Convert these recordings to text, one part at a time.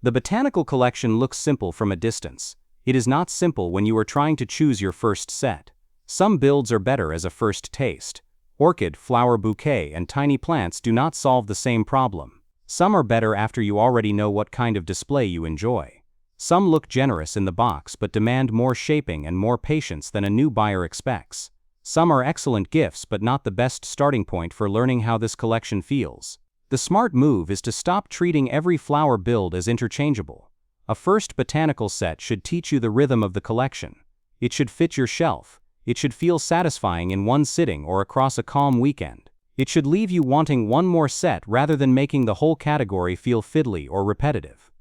The botanical collection looks simple from a distance. It is not simple when you are trying to choose your first set. Some builds are better as a first taste. Orchid, flower bouquet, and tiny plants do not solve the same problem. Some are better after you already know what kind of display you enjoy. Some look generous in the box but demand more shaping and more patience than a new buyer expects. Some are excellent gifts but not the best starting point for learning how this collection feels. The smart move is to stop treating every flower build as interchangeable. A first botanical set should teach you the rhythm of the collection. It should fit your shelf. It should feel satisfying in one sitting or across a calm weekend. It should leave you wanting one more set rather than making the whole category feel fiddly or repetitive.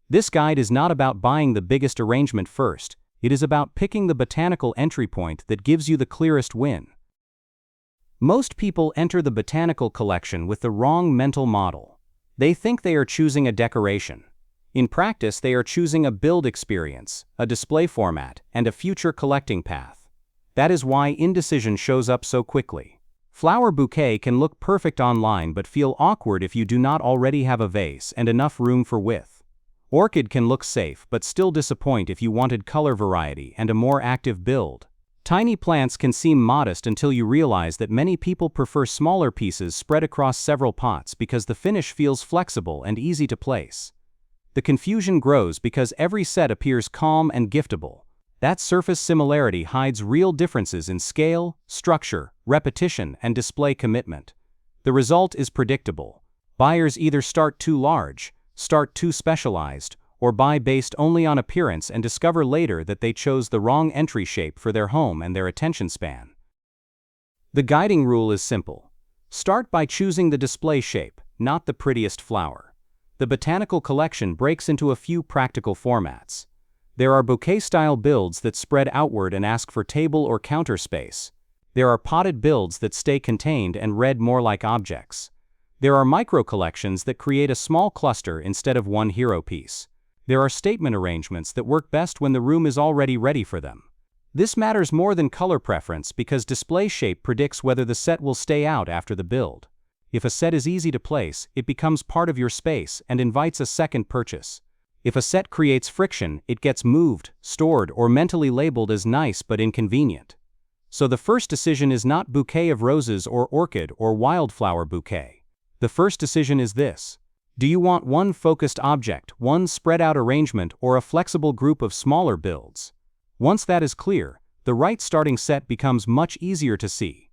This guide is not about buying the biggest arrangement first. It is about picking the botanical entry point that gives you the clearest win. Most people enter the botanical collection with the wrong mental model. They think they are choosing a decoration. In practice, they are choosing a build experience, a display format, and a future collecting path. That is why indecision shows up so quickly. Flower bouquet can look perfect online but feel awkward if you do not already have a vase and enough room for width. Orchid can look safe but still disappoint if you wanted color variety and a more active build. Tiny plants can seem modest until you realize that many people prefer smaller pieces spread across several pots because the finish feels flexible and easy to place. The confusion grows because every set appears calm and giftable. That surface similarity hides real differences in scale, structure, repetition, and display commitment. The result is predictable. Buyers either start too large, start too specialized, or buy based only on appearance and discover later that they chose the wrong entry shape for their home and their attention span. The guiding rule is simple. Start by choosing the display shape, not the prettiest flower. The botanical collection breaks into a few practical formats. There are bouquet-style builds that spread outward and ask for table or counter space. There are potted builds that stay contained and read more like objects. There are micro-collections that create a small cluster instead of one hero piece. There are statement arrangements that work best when the room is already ready for them. This matters more than color preference because display shape predicts whether the set will stay out after the build. If a set is easy to place, it becomes part of your space and invites a second purchase. If a set creates friction, it gets moved, stored, or mentally labeled as nice but inconvenient. So the first decision is not bouquet of roses or orchid or wildflower bouquet. The first decision is this. Do you want one focused object, one spread-out arrangement, or a flexible group of smaller builds? Once that is clear, the right starting set becomes much easier to see.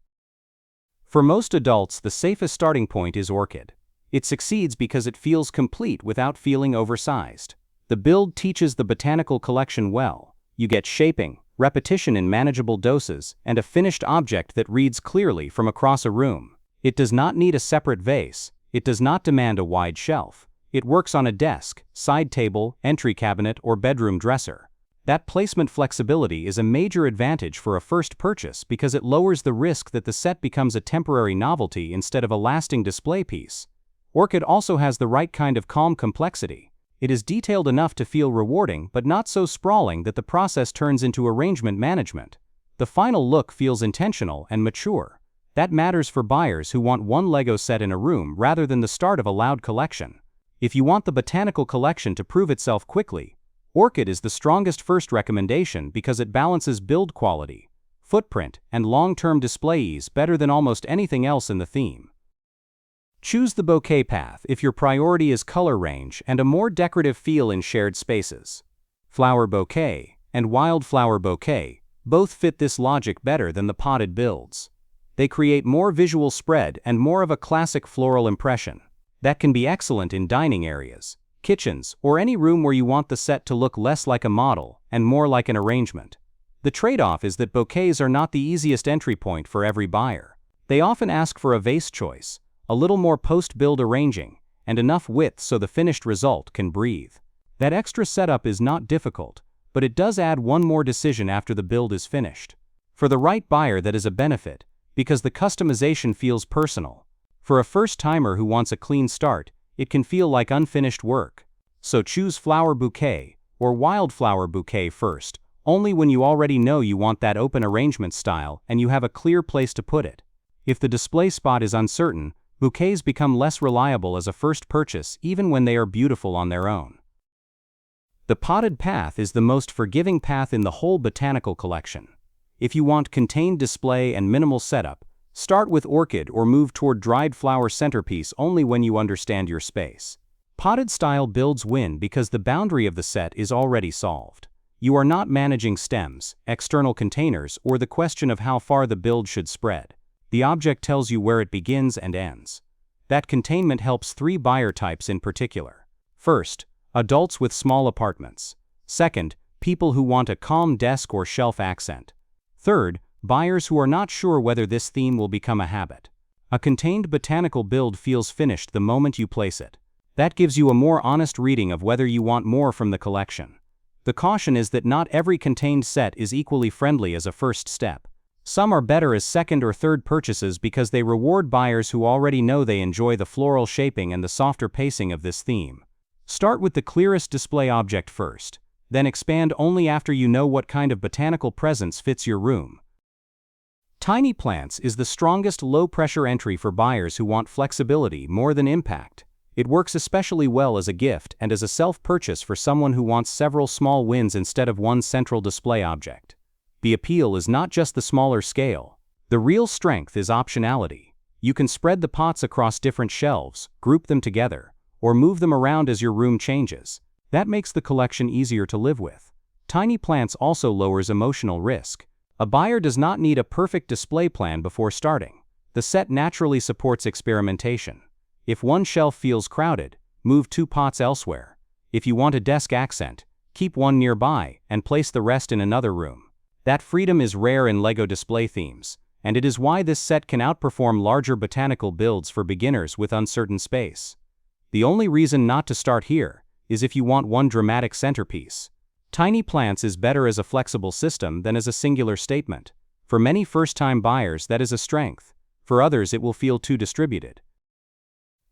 For most adults, the safest starting point is orchid. It succeeds because it feels complete without feeling oversized. The build teaches the botanical collection well. You get shaping, repetition in manageable doses, and a finished object that reads clearly from across a room. It does not need a separate vase. It does not demand a wide shelf. It works on a desk, side table, entry cabinet, or bedroom dresser. That placement flexibility is a major advantage for a first purchase because it lowers the risk that the set becomes a temporary novelty instead of a lasting display piece. Orchid also has the right kind of calm complexity. It is detailed enough to feel rewarding but not so sprawling that the process turns into arrangement management. The final look feels intentional and mature. That matters for buyers who want one LEGO set in a room rather than the start of a loud collection. If you want the botanical collection to prove itself quickly, Orchid is the strongest first recommendation because it balances build quality, footprint, and long-term display ease better than almost anything else in the theme. Choose the bouquet path if your priority is color range and a more decorative feel in shared spaces. Flower bouquet and wildflower bouquet both fit this logic better than the potted builds. They create more visual spread and more of a classic floral impression. That can be excellent in dining areas, kitchens, or any room where you want the set to look less like a model and more like an arrangement. The trade-off is that bouquets are not the easiest entry point for every buyer. They often ask for a vase choice, a little more post-build arranging, and enough width so the finished result can breathe. That extra setup is not difficult, but it does add one more decision after the build is finished. For the right buyer, that is a benefit, because the customization feels personal. For a first-timer who wants a clean start, it can feel like unfinished work. So choose flower bouquet or wildflower bouquet first, only when you already know you want that open arrangement style and you have a clear place to put it. If the display spot is uncertain, bouquets become less reliable as a first purchase even when they are beautiful on their own. The potted path is the most forgiving path in the whole botanical collection. If you want contained display and minimal setup, start with orchid or move toward dried flower centerpiece only when you understand your space. Potted style builds win because the boundary of the set is already solved. You are not managing stems, external containers, or the question of how far the build should spread. The object tells you where it begins and ends. That containment helps three buyer types in particular. First, adults with small apartments. Second, people who want a calm desk or shelf accent. Third, buyers who are not sure whether this theme will become a habit. A contained botanical build feels finished the moment you place it. That gives you a more honest reading of whether you want more from the collection. The caution is that not every contained set is equally friendly as a first step. Some are better as second or third purchases because they reward buyers who already know they enjoy the floral shaping and the softer pacing of this theme. Start with the clearest display object first, then expand only after you know what kind of botanical presence fits your room. Tiny plants is the strongest low-pressure entry for buyers who want flexibility more than impact. It works especially well as a gift and as a self-purchase for someone who wants several small wins instead of one central display object. The appeal is not just the smaller scale. The real strength is optionality. You can spread the pots across different shelves, group them together, or move them around as your room changes. That makes the collection easier to live with. Tiny plants also lowers emotional risk. A buyer does not need a perfect display plan before starting. The set naturally supports experimentation. If one shelf feels crowded, move 2 pots elsewhere. If you want a desk accent, keep one nearby and place the rest in another room. That freedom is rare in LEGO display themes, and it is why this set can outperform larger botanical builds for beginners with uncertain space. The only reason not to start here is if you want one dramatic centerpiece. Tiny plants is better as a flexible system than as a singular statement. For many first-time buyers, that is a strength. For others, it will feel too distributed.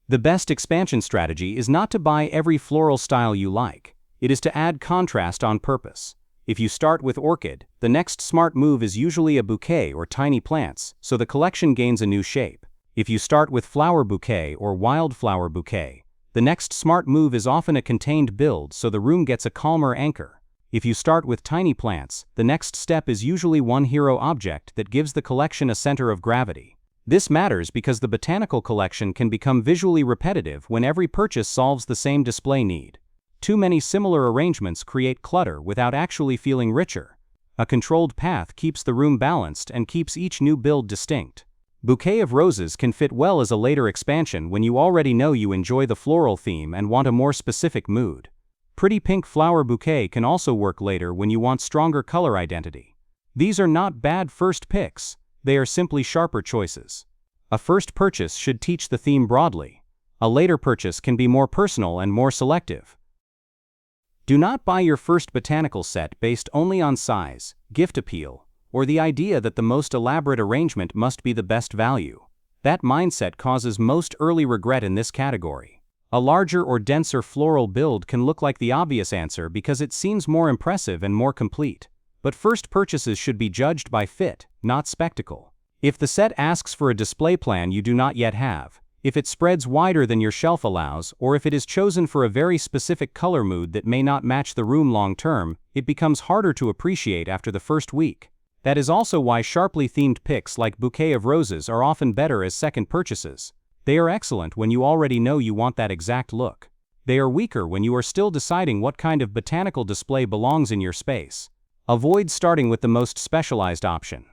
The best expansion strategy is not to buy every floral style you like. It is to add contrast on purpose. If you start with orchid, the next smart move is usually a bouquet or tiny plants, so the collection gains a new shape. If you start with flower bouquet or wildflower bouquet, the next smart move is often a contained build, so the room gets a calmer anchor. If you start with tiny plants, the next step is usually one hero object that gives the collection a center of gravity. This matters because the botanical collection can become visually repetitive when every purchase solves the same display need. Too many similar arrangements create clutter without actually feeling richer. A controlled path keeps the room balanced and keeps each new build distinct. Bouquet of roses can fit well as a later expansion when you already know you enjoy the floral theme and want a more specific mood. Pretty pink flower bouquet can also work later when you want stronger color identity. These are not bad first picks. They are simply sharper choices. A first purchase should teach the theme broadly. A later purchase can be more personal and more selective. Do not buy your first botanical set based only on size, gift appeal, or the idea that the most elaborate arrangement must be the best value. That mindset causes most early regret in this category. A larger or denser floral build can look like the obvious answer because it seems more impressive and more complete. But first purchases should be judged by fit, not spectacle. If the set asks for a display plan you do not yet have, if it spreads wider than your shelf allows, or if it is chosen for a very specific color mood that may not match the room long term, it becomes harder to appreciate after the first week. That is also why sharply themed picks like bouquet of roses are often better as second purchases. They are excellent when you already know you want that exact look. They are weaker when you are still deciding what kind of botanical display belongs in your space. Avoid starting with the most specialized option.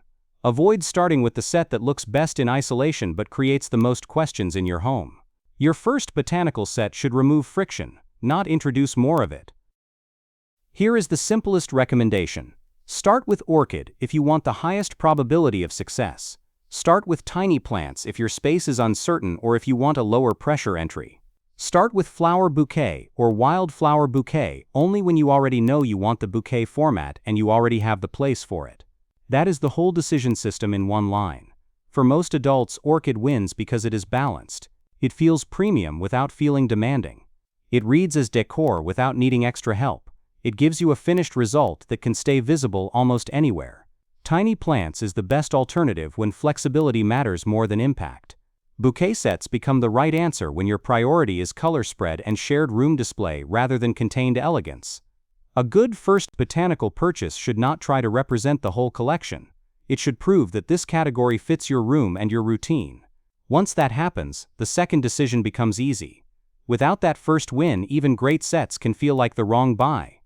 Avoid starting with the set that looks best in isolation but creates the most questions in your home. Your first botanical set should remove friction, not introduce more of it. Here is the simplest recommendation. Start with orchid if you want the highest probability of success. Start with tiny plants if your space is uncertain or if you want a lower pressure entry. Start with flower bouquet or wildflower bouquet only when you already know you want the bouquet format and you already have the place for it. That is the whole decision system in one line. For most adults, orchid wins because it is balanced. It feels premium without feeling demanding. It reads as decor without needing extra help. It gives you a finished result that can stay visible almost anywhere. Tiny plants is the best alternative when flexibility matters more than impact. Bouquet sets become the right answer when your priority is color spread and shared room display rather than contained elegance. A good first botanical purchase should not try to represent the whole collection. It should prove that this category fits your room and your routine. Once that happens, the second decision becomes easy. Without that first win, even great sets can feel like the wrong buy.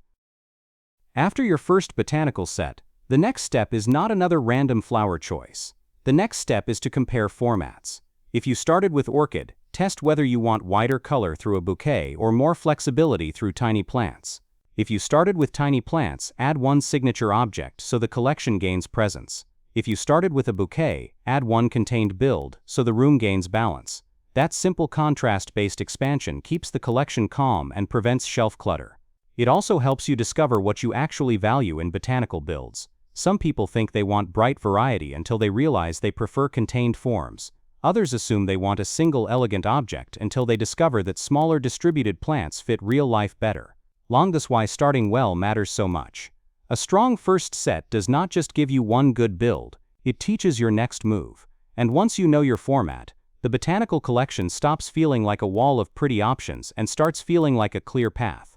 After your first botanical set, the next step is not another random flower choice. The next step is to compare formats. If you started with Orchid, test whether you want wider color through a bouquet or more flexibility through tiny plants. If you started with tiny plants, add one signature object so the collection gains presence. If you started with a bouquet, add one contained build so the room gains balance. That simple contrast-based expansion keeps the collection calm and prevents shelf clutter. It also helps you discover what you actually value in botanical builds. Some people think they want bright variety until they realize they prefer contained forms. Others assume they want a single elegant object until they discover that smaller distributed plants fit real life better. That's why starting well matters so much. A strong first set does not just give you one good build, it teaches your next move. And once you know your format, the botanical collection stops feeling like a wall of pretty options and starts feeling like a clear path.